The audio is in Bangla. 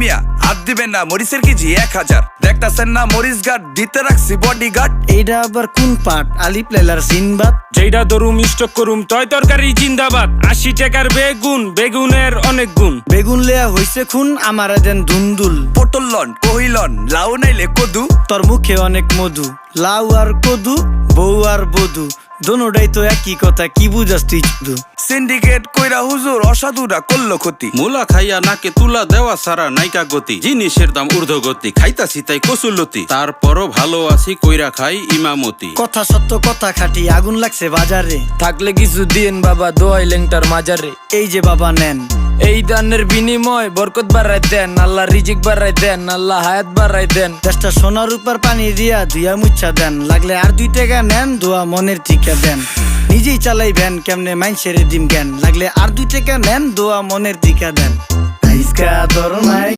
মিয়া হাত দিবেন না, মরিচের কেজি 1000। দেখতাছেন না মরিচ গার্ড দিতে রাখছি বডি গার্ড। এইটা আবার কোন পাট? আলিপ লাইলার সিনবাদ। যেইটা ধরুম স্টক করুম তয় তরকারি জিন্দাবাদ। 80 টাকার বেগুন, বেগুনের অনেক গুণ। বেগুন লেয়া হইছে খুন, আমারে দেন ধুন্দুল। পটল লন, কহিলন, লাউ নাইলে কদু। তোর মুখে অনেক মধু, লাউ আর কদু, বউ আর বধু, দোনোটাই তো একই কথা, কি বুঝাস তুই শুধু? সিন্ডিকেট কইরা হুজুর অসাধুরা করলো ক্ষতি। মুলা খাইয়া নাকে তুলা দেওয়া সারা নাইকা গতি। জিনিসের দাম ঊর্ধ্বগতি, খাইতাছি তাই কসুলতি। তারপরও ভালো আছি কইরা খাই ইমামতি। কথা সত্য কথা খাটি, আগুন লাগছে বাজারে। থাকলে কিছু দিয়েন বাবা, দোয়াই লেংটার মাজারে। এই যে বাবা নেন, এই দানের বিনিময় বরকত বাড়াই দেন, আল্লাহ রিজিক বাড়াই দেন, আল্লাহ হায়াত বাড়াই দেন। দেশটা সোনার উপর পানি দিয়া ধুইয়া মুচ্ছা দেন। লাগলে আর 2 টাকা নেন, দোয়া মনের ঠিকা দেন। নিজেই চালাই ভ্যান, কেমনে মাইনসেরে দিম জ্ঞান। লাগলে আর 2 টাকা নেন, দোয়া মনের ঠিকা দেন। আইসকা তোর নাই